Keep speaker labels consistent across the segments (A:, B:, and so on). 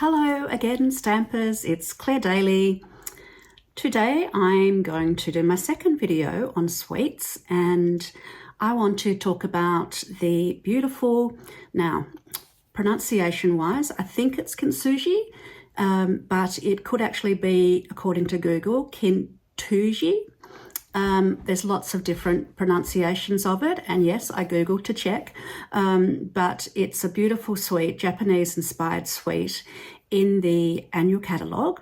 A: Hello again, Stampers. It's Claire Daly. Today I'm going to do my second video on sweets, and I want to talk about the beautiful, now pronunciation wise, I think it's Kintsugi, but it could actually be, according to Google, Kintsugi. There's lots of different pronunciations of it, and yes, I googled to check, but it's a beautiful sweet, Japanese inspired sweet in the annual catalogue,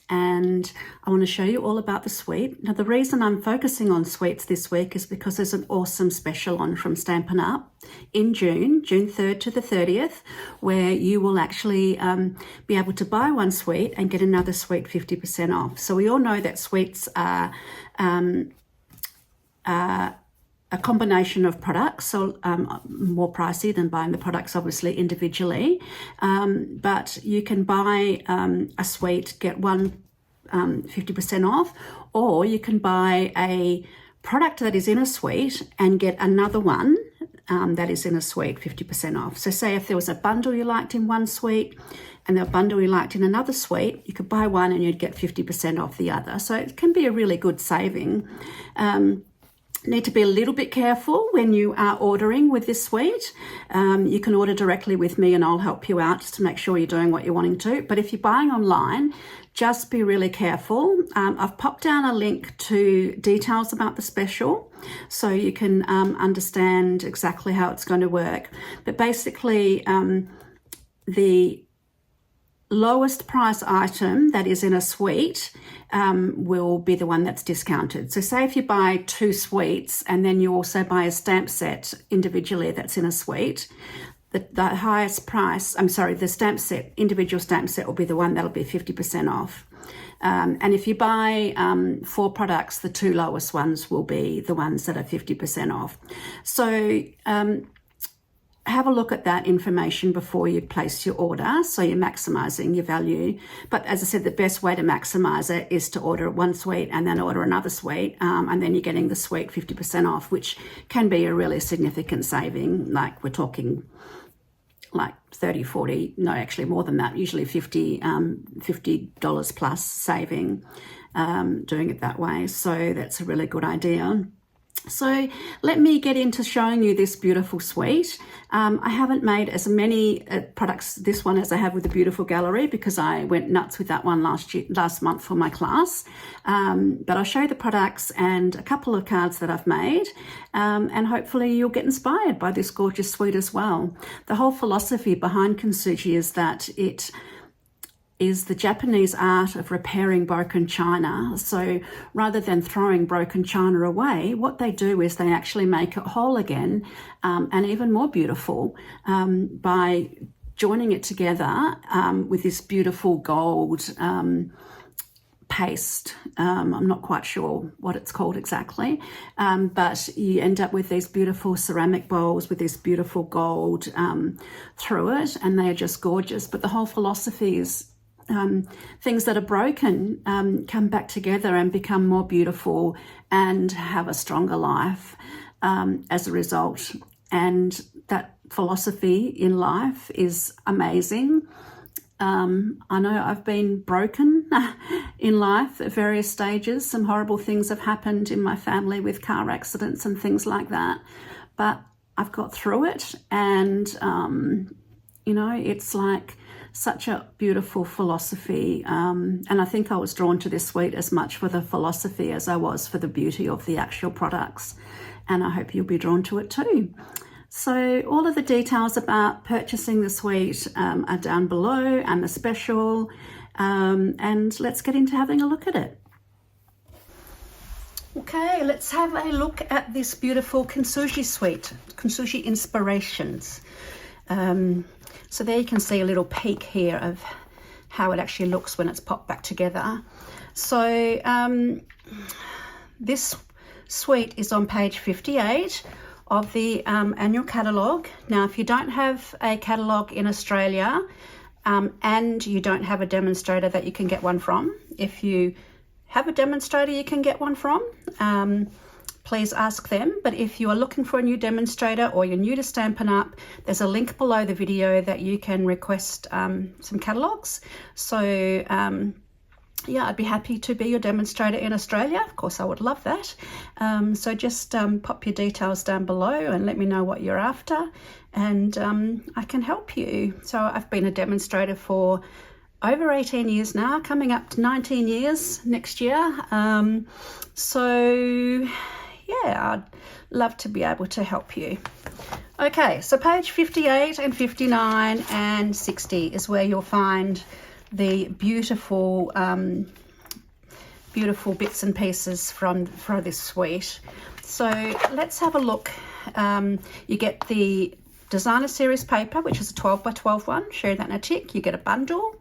A: and I want to show you all about the sweet. Now, the reason I'm focusing on sweets this week is because there's an awesome special on from Stampin' Up in June 3rd to the 30th, where you will actually be able to buy one sweet and get another sweet 50% off. So we all know that sweets are a combination of products, so more pricey than buying the products obviously individually, but you can buy a sweet, get one 50% off, or you can buy a product that is in a sweet and get another one that is in a sweet 50% off. So say if there was a bundle you liked in one sweet and a bundle you liked in another sweet, you could buy one and you'd get 50% off the other. So it can be a really good saving. Need to be a little bit careful when you are ordering with this sweet. You can order directly with me and I'll help you out just to make sure you're doing what you're wanting to. But if you're buying online, just be really careful. I've popped down a link to details about the special so you can understand exactly how it's going to work. But basically, the lowest price item that is in a sweet will be the one that's discounted. So say if you buy two sweets and then you also buy a stamp set individually that's in a sweet, the highest price, the stamp set, individual stamp set will be the one that'll be 50% off. And if you buy 4 products, the 2 lowest ones will be the ones that are 50% off. So have a look at that information before you place your order, so you're maximizing your value. But as I said, the best way to maximize it is to order one sweet and then order another sweet, and then you're getting the sweet 50% off, which can be a really significant saving. Like we're talking like 30, 40, no, actually more than that, usually $50 plus saving doing it that way. So that's a really good idea. So let me get into showing you this beautiful sweet. I haven't made as many products, this one, as I have with the beautiful gallery, because I went nuts with that one last month for my class. But I'll show you the products and a couple of cards that I've made, and hopefully you'll get inspired by this gorgeous sweet as well. The whole philosophy behind Kintsugi is that it is the Japanese art of repairing broken china. So rather than throwing broken china away, what they do is they actually make it whole again, and even more beautiful, by joining it together with this beautiful gold paste. I'm not quite sure what it's called exactly, but you end up with these beautiful ceramic bowls with this beautiful gold through it, and they are just gorgeous. But the whole philosophy is things that are broken come back together and become more beautiful and have a stronger life as a result. And that philosophy in life is amazing. I know I've been broken in life at various stages. Some horrible things have happened in my family with car accidents and things like that. But I've got through it, and, it's like such a beautiful philosophy, and I think I was drawn to this sweet as much for the philosophy as I was for the beauty of the actual products, and I hope you'll be drawn to it too. So all of the details about purchasing the sweet are down below, and the special, and let's get into having a look at it. Okay, let's have a look at this beautiful Kintsugi sweet, Kintsugi Inspirations. So there you can see a little peek here of how it actually looks when it's popped back together. So this suite is on page 58 of the annual catalogue. Now, if you don't have a catalogue in Australia and you don't have a demonstrator that you can get one from, if you have a demonstrator you can get one from, please ask them. But if you are looking for a new demonstrator or you're new to Stampin' Up, there's a link below the video that you can request some catalogues. So yeah, I'd be happy to be your demonstrator in Australia. Of course, I would love that. So just pop your details down below and let me know what you're after, and I can help you. So I've been a demonstrator for over 18 years now, coming up to 19 years next year. So yeah, I'd love to be able to help you. Okay, so page 58 and 59 and 60 is where you'll find the beautiful beautiful bits and pieces from this suite. So let's have a look. You get the designer series paper, which is a 12 by 12 one, share that in a tick. You get a bundle,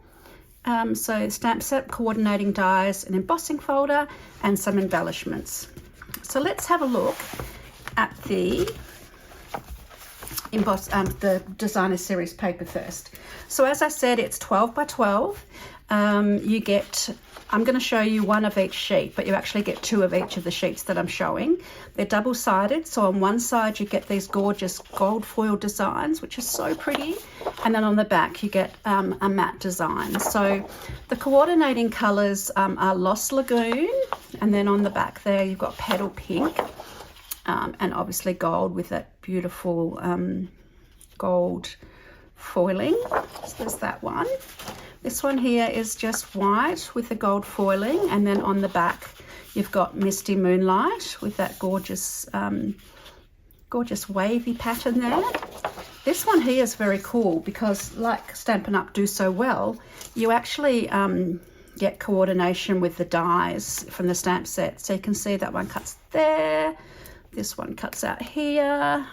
A: so stamp set, coordinating dies, an embossing folder, and some embellishments. So let's have a look at the the designer series paper first. So as I said, it's 12 by 12. You get, I'm going to show you one of each sheet, but you actually get two of each of the sheets that I'm showing. They're double-sided, so on one side you get these gorgeous gold foil designs, which are so pretty, and then on the back you get a matte design. So the coordinating colours are Lost Lagoon, and then on the back there you've got Petal Pink, and obviously gold with that beautiful gold foiling. So there's that one. This one here is just white with the gold foiling, and then on the back you've got Misty Moonlight with that gorgeous gorgeous wavy pattern there. This one here is very cool because, like Stampin' Up do so well, you actually get coordination with the dies from the stamp set. So you can see that one cuts there, this one cuts out here,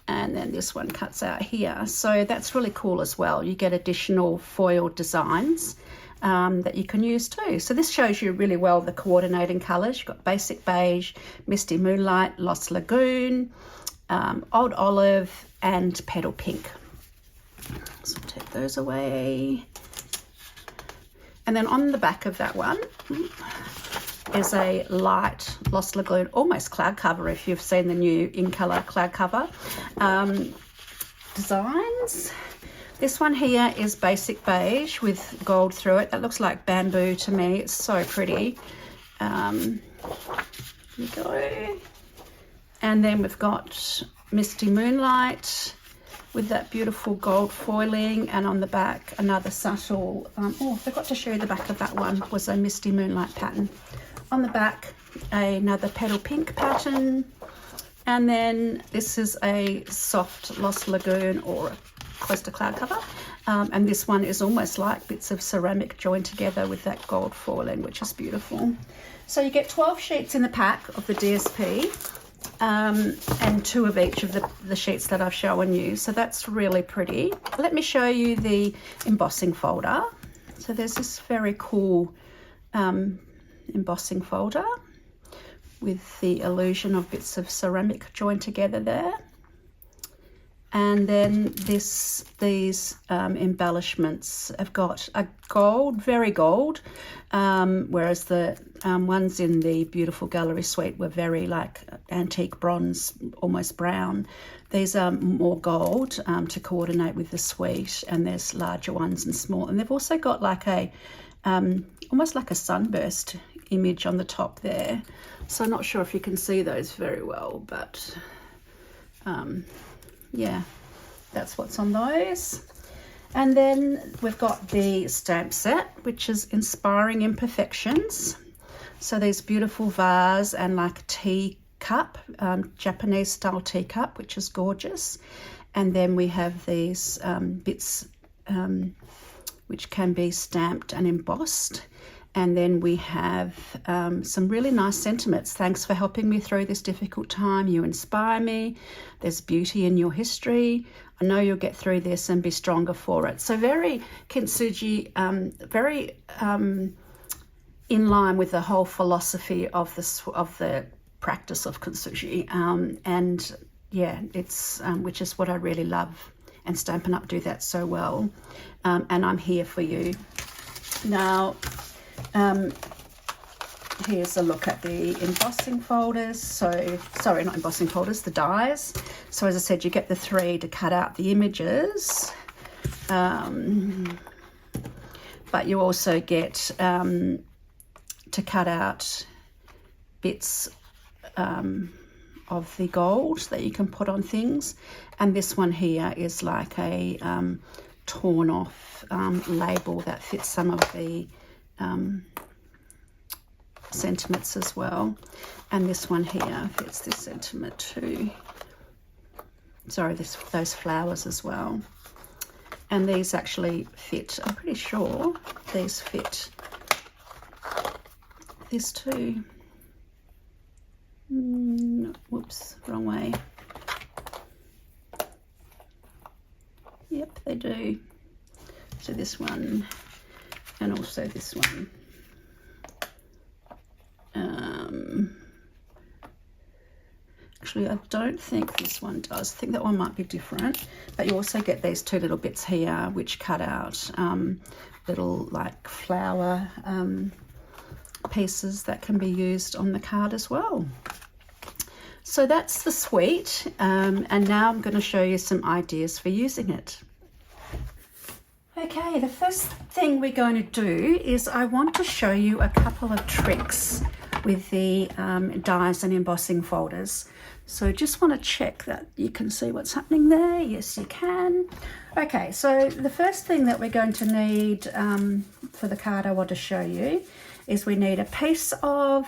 A: and then this one cuts out here. So that's really cool as well. You get additional foil designs that you can use too. So this shows you really well the coordinating colours. You've got Basic Beige, Misty Moonlight, Lost Lagoon, Old Olive, and Petal Pink. So take those away. And then on the back of that one is a light Lost Lagoon, almost cloud cover if you've seen the new in colour cloud cover designs. This one here is Basic Beige with gold through it. That looks like bamboo to me. It's so pretty. Here we go. And then we've got Misty Moonlight with that beautiful gold foiling, and on the back another subtle, oh, I forgot to show you the back of that one, was a Misty Moonlight pattern. On the back, another Petal Pink pattern, and then this is a soft Lost Lagoon or close to cloud cover, and this one is almost like bits of ceramic joined together with that gold foiling, which is beautiful. So you get 12 sheets in the pack of the DSP, and two of each of the sheets that I've shown you. So that's really pretty. Let me show you the embossing folder. So there's this very cool embossing folder with the illusion of bits of ceramic joined together there, and then these embellishments have got a gold, very gold, whereas the ones in the beautiful gallery suite were very like antique bronze, almost brown. These are more gold to coordinate with the suite, and there's larger ones and small, and they've also got like a almost like a sunburst image on the top there. So I'm not sure if you can see those very well, but yeah, that's what's on those. And then we've got the stamp set, which is Inspiring Imperfections. So these beautiful vase and like a tea cup, Japanese style teacup, which is gorgeous. And then we have these bits which can be stamped and embossed. And then we have some really nice sentiments. Thanks for helping me through this difficult time. You inspire me. There's beauty in your history. I know you'll get through this and be stronger for it. So very Kintsugi, very in line with the whole philosophy of the practice of Kintsugi. And yeah, it's which is what I really love. And Stampin' Up do that so well. And I'm here for you. Now, here's a look at the embossing folders. So, sorry, not embossing folders, the dies. So as I said, you get the 3 to cut out the images. But you also get to cut out bits of the gold that you can put on things. And this one here is like a torn off label that fits some of the sentiments as well. And this one here fits this sentiment too. Sorry, those flowers as well. And these actually fit, I'm pretty sure these fit this too. Whoops, wrong way. Yep, they do. So this one and also this one. Actually, I don't think this one does. I think that one might be different. But you also get these 2 little bits here which cut out little like flower pieces that can be used on the card as well. So that's the suite, and now I'm going to show you some ideas for using it. Okay, the first thing we're going to do is I want to show you a couple of tricks with the dies and embossing folders. So just want to check that you can see what's happening there. Yes, you can. Okay, so the first thing that we're going to need for the card I want to show you is we need a piece of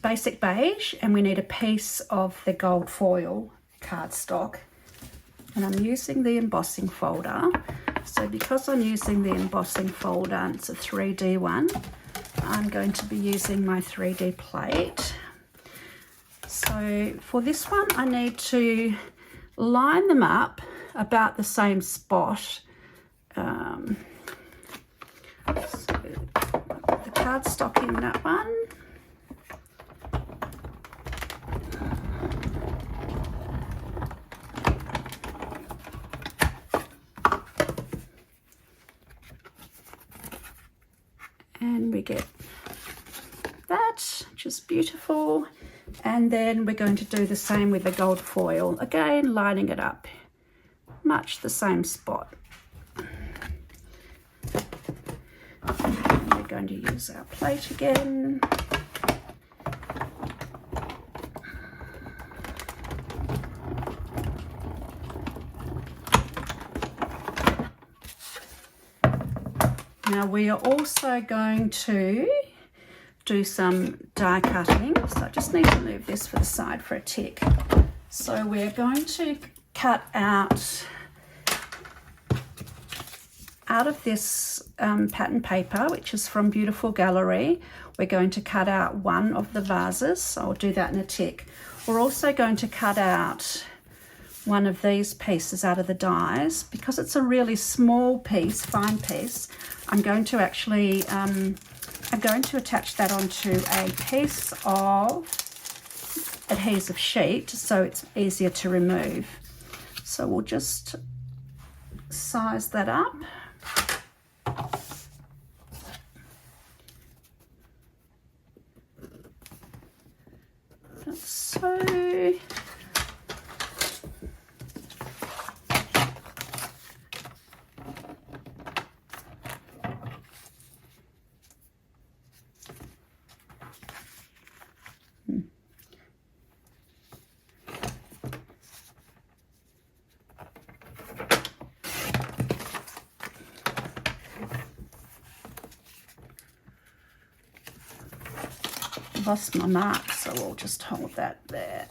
A: basic beige, and we need a piece of the gold foil cardstock. And I'm using the embossing folder. So because I'm using the embossing folder, it's a 3D one, I'm going to be using my 3D plate. So for this one, I need to line them up about the same spot. So the cardstock in that one. And we get that, which is beautiful. And then we're going to do the same with the gold foil. Again, lining it up, much the same spot. And we're going to use our plate again. Now we are also going to do some die cutting. So I just need to move this for the side for a tick. So we're going to cut out of this pattern paper, which is from Beautiful Gallery. We're going to cut out one of the vases. So I'll do that in a tick. We're also going to cut out one of these pieces out of the dies. Because it's a really small piece, fine piece, I'm going to actually attach that onto a piece of adhesive sheet so it's easier to remove. So we'll just size that up. That's so. Lost my mark, so we'll just hold that there.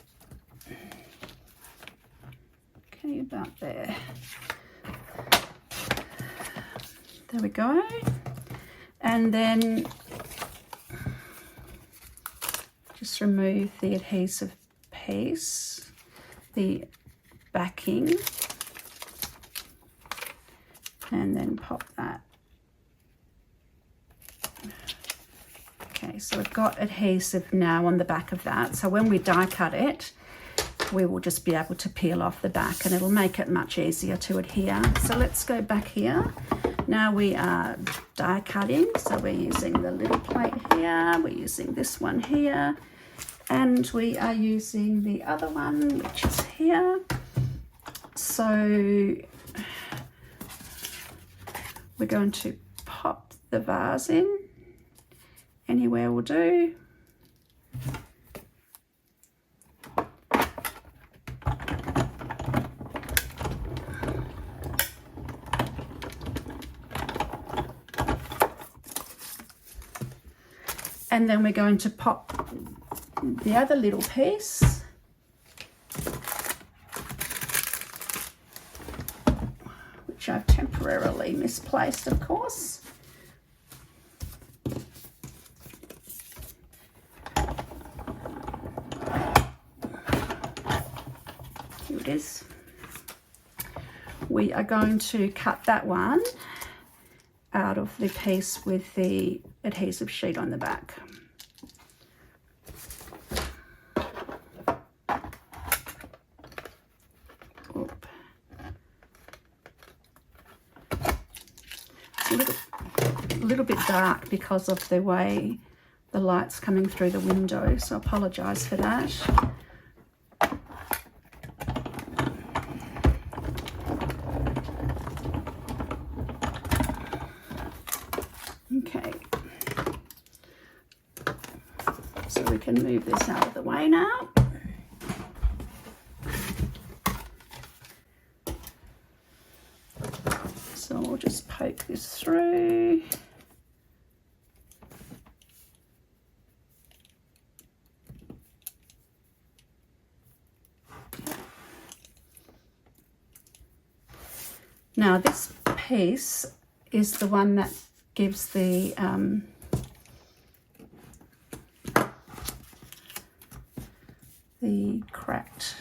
A: Okay, about there. There we go. And then just remove the adhesive piece, the backing, and then pop that. Okay, so we've got adhesive now on the back of that. So when we die cut it, we will just be able to peel off the back and it'll make it much easier to adhere. So let's go back here Now we are die cutting, so we're using the little plate here, we're using this one here, and we are using the other one, which is here. So we're going to pop the vase in, anywhere will do. And then we're going to pop the other little piece, which I've temporarily misplaced, of course. Here it is. We are going to cut that one out of the piece with the adhesive sheet on the back. It's a little bit dark because of the way the light's coming through the window, so I apologise for that. Okay, so we can move this out of the way now. So we'll just poke this through. Now this piece is the one that gives the cracked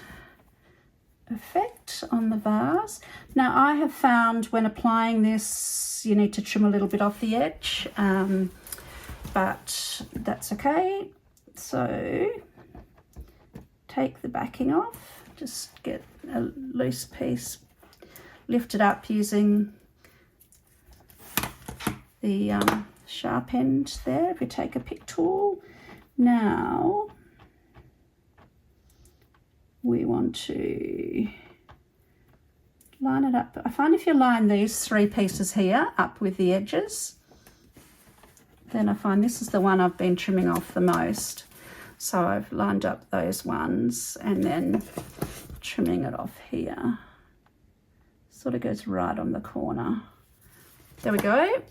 A: effect on the vase. Now I have found when applying this you need to trim a little bit off the edge, but that's okay. So take the backing off, just get a loose piece, lift it up using the sharp end there if you take a pick tool. Now we want to line it up. I find if you line these three pieces here up with the edges, then I find this is the one I've been trimming off the most. So I've lined up those ones and then trimming it off here. Sort of goes right on the corner. There we go.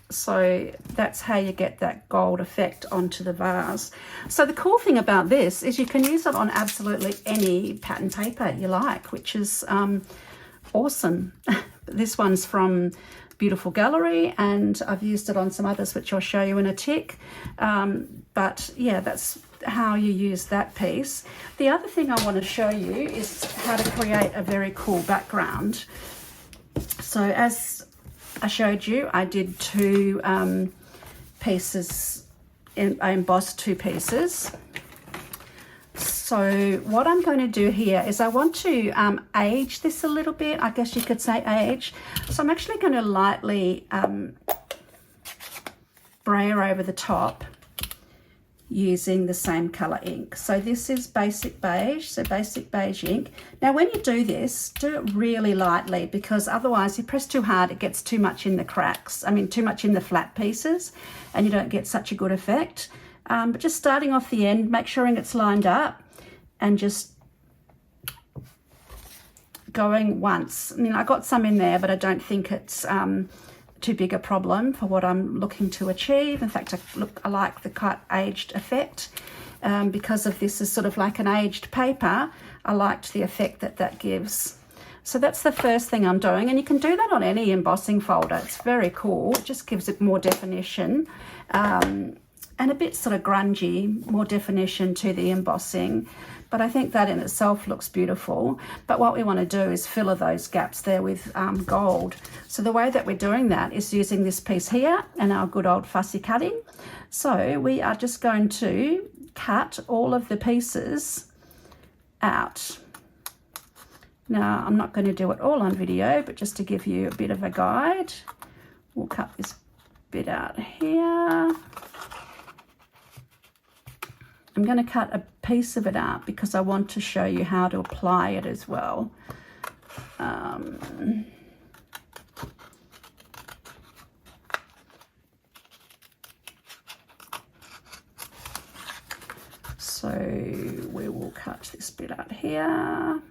A: So that's how you get that gold effect onto the vase. So the cool thing about this is you can use it on absolutely any pattern paper you like, which is awesome. This one's from Beautiful Gallery and I've used it on some others which I'll show you in a tick. But yeah, that's how you use that piece. The other thing I want to show you is how to create a very cool background. So as I showed you, I did two pieces, I embossed two pieces. So what I'm going to do here is I want to age this a little bit, I guess you could say age. So I'm actually going to lightly brayer over the top using the same color ink. So this is basic beige, so basic beige ink. Now when you do this, do it really lightly because otherwise you press too hard, it gets too much in the cracks, too much in the flat pieces and you don't get such a good effect. But just starting off the end, make sure it's lined up and just going once. I got some in there, but I don't think it's too big a problem for what I'm looking to achieve. In fact, I like the cut aged effect because of this is sort of like an aged paper. I liked the effect that that gives. So that's the first thing I'm doing, and you can do that on any embossing folder. It's very cool. It just gives it more definition and a bit sort of grungy, more definition to the embossing. But I think that in itself looks beautiful. But what we want to do is fill those gaps there with gold. So the way that we're doing that is using this piece here and our good old fussy cutting. So we are just going to cut all of the pieces out. Now, I'm not going to do it all on video, but just to give you a bit of a guide, we'll cut this bit out here. I'm going to cut a piece of it out because I want to show you how to apply it as well. So we will cut this bit out here.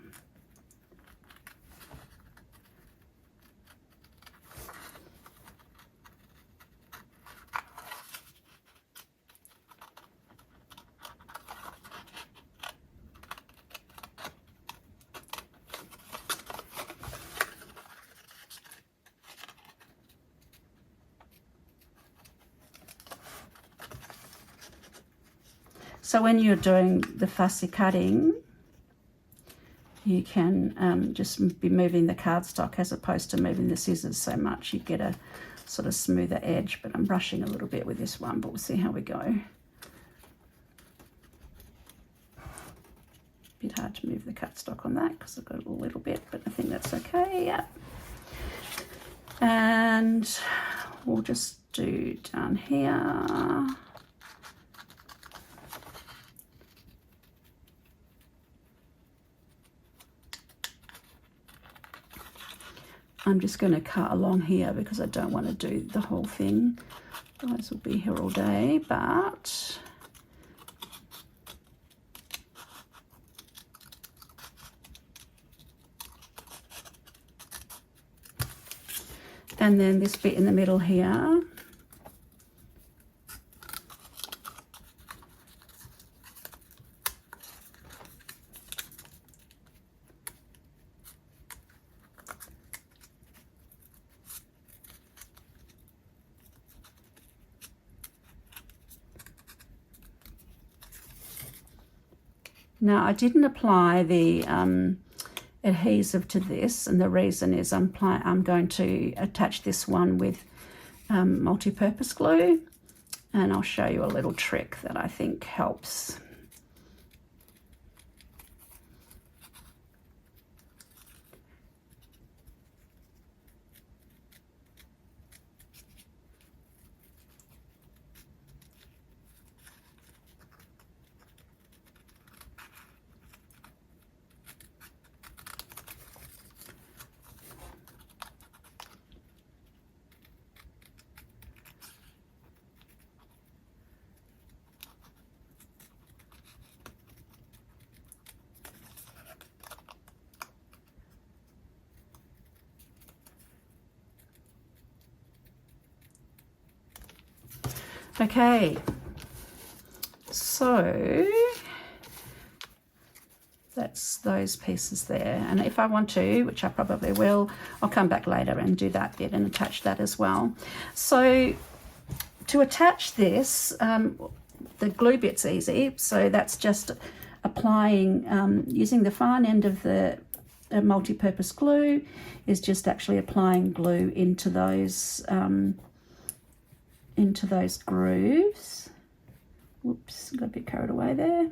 A: So when you're doing the fussy cutting, you can just be moving the cardstock as opposed to moving the scissors so much. You get a sort of smoother edge, but I'm brushing a little bit with this one, but we'll see how we go. Bit hard to move the cardstock on that because I've got a little bit, but I think that's okay, yeah. And we'll just do down here. I'm just going to cut along here because I don't want to do the whole thing. Otherwise we'll be here all day, but and then this bit in the middle here. Now, I didn't apply the adhesive to this, and the reason is I'm going to attach this one with multi-purpose glue, and I'll show you a little trick that I think helps. Okay, so that's those pieces there, and if I want to, which I probably will, I'll come back later and do that bit and attach that as well. So to attach this, the glue bit's easy, so that's just applying, using the fine end of the multi-purpose glue is just actually applying glue into those grooves. Whoops, got a bit carried away there.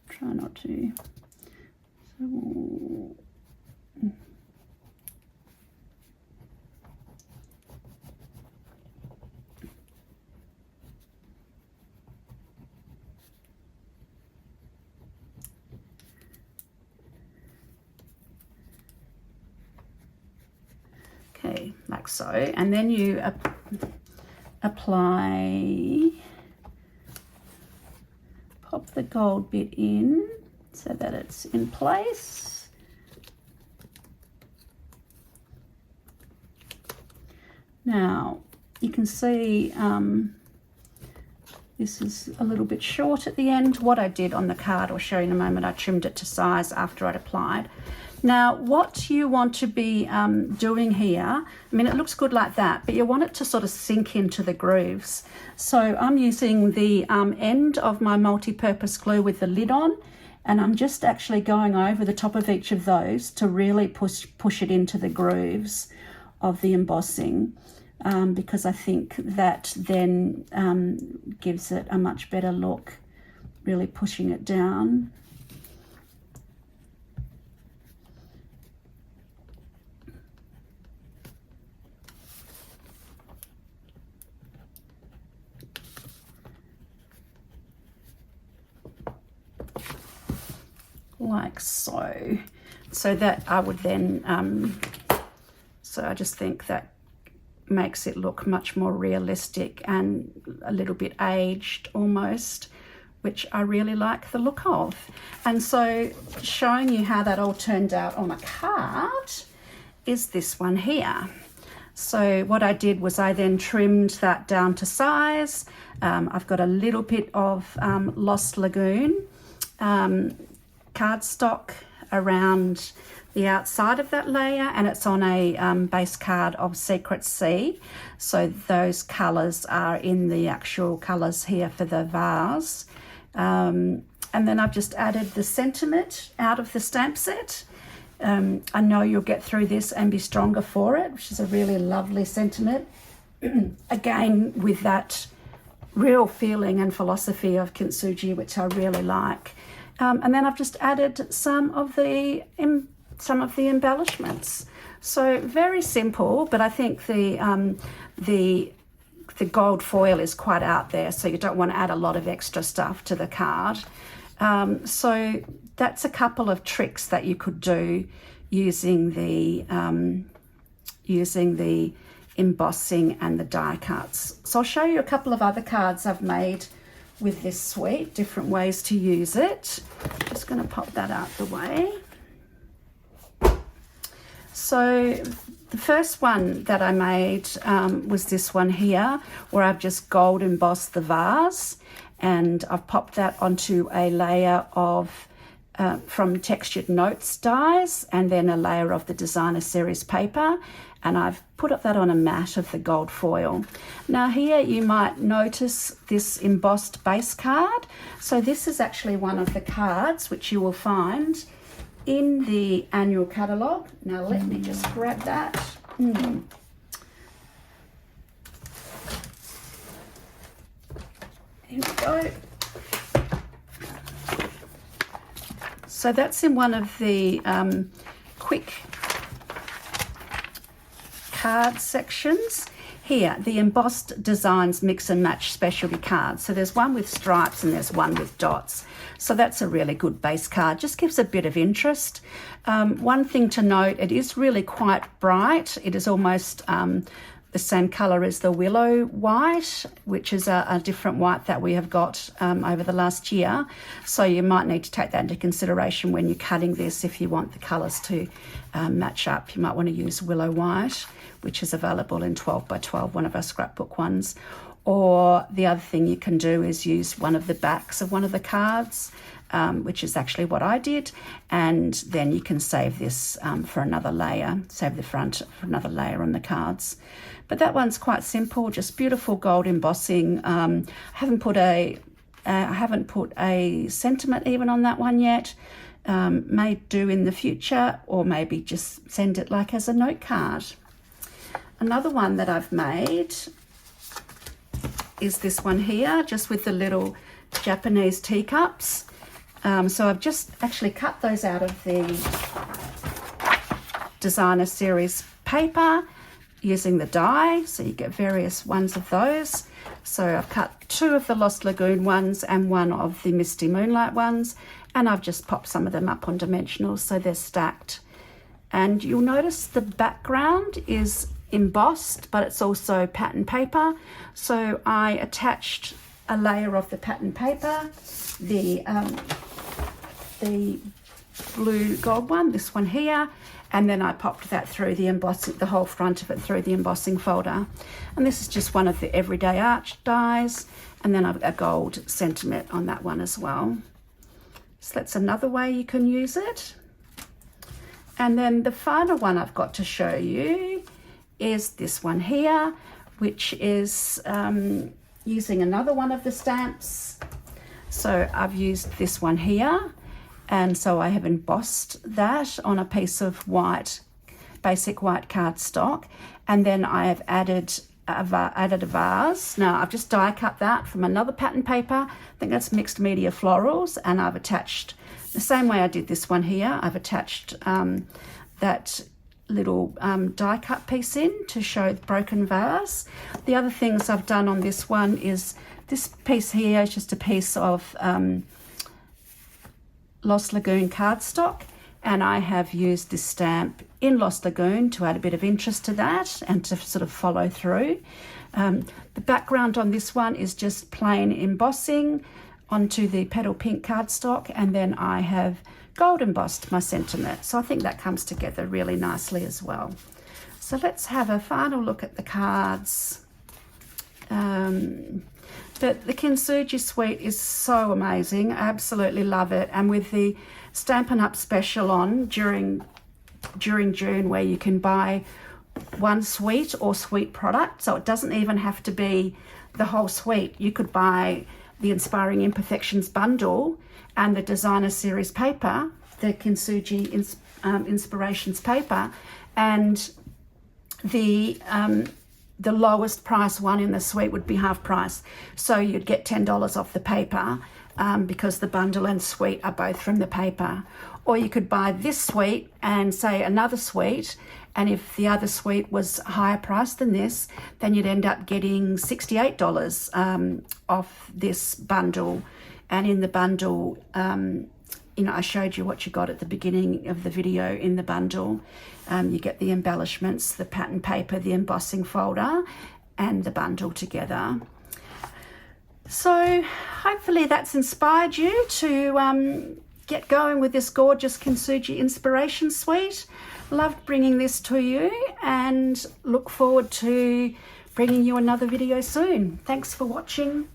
A: Try not to. So, okay, like so, and then you apply, pop the gold bit in so that it's in place. Now you can see this is a little bit short at the end. What I did on the card, I'll show you in a moment, I trimmed it to size after I'd applied. Now, what you want to be doing here, I mean, it looks good like that, but you want it to sort of sink into the grooves. So I'm using the end of my multi-purpose glue with the lid on, and I'm just actually going over the top of each of those to really push it into the grooves of the embossing, because I think that then gives it a much better look, really pushing it down. like so. So that I would then, so I just think that makes it look much more realistic and a little bit aged almost, which I really like the look of. And so showing you how that all turned out on a card is this one here. So what I did was I then trimmed that down to size. I've got a little bit of Lost Lagoon cardstock around the outside of that layer, and it's on a base card of Secret Sea. So those colours are in the actual colours here for the vase. And then I've just added the sentiment out of the stamp set. I know you'll get through this and be stronger for it, which is a really lovely sentiment. Again, with that real feeling and philosophy of Kintsugi, which I really like. And then I've just added some of the embellishments. So very simple, but I think the gold foil is quite out there, so you don't want to add a lot of extra stuff to the card. So that's a couple of tricks that you could do using the embossing and the die cuts. So I'll show you a couple of other cards I've made with this suite, different ways to use it. Just going to pop that out the way. So the first one that I made was this one here, where I've just gold embossed the vase, and I've popped that onto a layer of from Textured Notes dies, and then a layer of the Designer Series paper, and I've put that on a mat of the gold foil. Now here you might notice this embossed base card. So this is actually one of the cards which you will find in the annual catalogue. Now let me just grab that. Here we go. So that's in one of the quick card sections. Here, the embossed designs mix and match specialty cards. So there's one with stripes and there's one with dots. So that's a really good base card. Just gives a bit of interest. One thing to note, it is really quite bright. It is almost the same colour as the Willow White, which is a different white that we have got over the last year. So you might need to take that into consideration when you're cutting this. If you want the colours to match up, you might want to use Willow White, which is available in 12 by 12, one of our scrapbook ones. Or the other thing you can do is use one of the backs of one of the cards, which is actually what I did, and then you can save this for another layer, save the front for another layer on the cards. But that one's quite simple, just beautiful gold embossing. I haven't put a sentiment even on that one yet. May do in the future, or maybe just send it like as a note card. Another one that I've made is this one here, just with the little Japanese teacups. So I've just actually cut those out of the Designer Series paper using the die, so you get various ones of those. So I've cut two of the Lost Lagoon ones and one of the Misty Moonlight ones, and I've just popped some of them up on dimensionals so they're stacked. And you'll notice the background is embossed, but it's also pattern paper. So I attached a layer of the pattern paper, the blue gold one, this one here, and then I popped that through the embossing, the whole front of it through the embossing folder. And this is just one of the Everyday Art dies, and then I've got a gold sentiment on that one as well. So that's another way you can use it. And then the final one I've got to show you is this one here, which is using another one of the stamps. So I've used this one here, and so I have embossed that on a piece of white, basic white cardstock, and then I have added a vase. Now I've just die cut that from another pattern paper. I think that's Mixed Media Florals, and I've attached the same way I did this one here. I've attached that little die cut piece in to show the broken vase. The other things I've done on this one is this piece here is just a piece of Lost Lagoon cardstock, and I have used this stamp in Lost Lagoon to add a bit of interest to that and to sort of follow through. The background on this one is just plain embossing onto the petal pink cardstock, and then I have gold embossed my sentiment. So I think that comes together really nicely as well. So let's have a final look at the cards. But the Kintsugi suite is so amazing. I absolutely love it. And with the Stampin' Up special on during June, where you can buy one suite or suite product, so it doesn't even have to be the whole suite. You could buy the Inspiring Imperfections bundle and the Designer Series paper, the Kintsugi Inspirations paper, and the lowest price one in the suite would be half price. So you'd get $10 off the paper because the bundle and suite are both from the paper. Or you could buy this suite and say another suite, and if the other suite was higher priced than this, then you'd end up getting $68 off this bundle. And in the bundle, I showed you what you got at the beginning of the video in the bundle. You get the embellishments, the pattern paper, the embossing folder, and the bundle together. So hopefully that's inspired you to get going with this gorgeous Kintsugi Inspiration Suite. Loved bringing this to you and look forward to bringing you another video soon. Thanks for watching.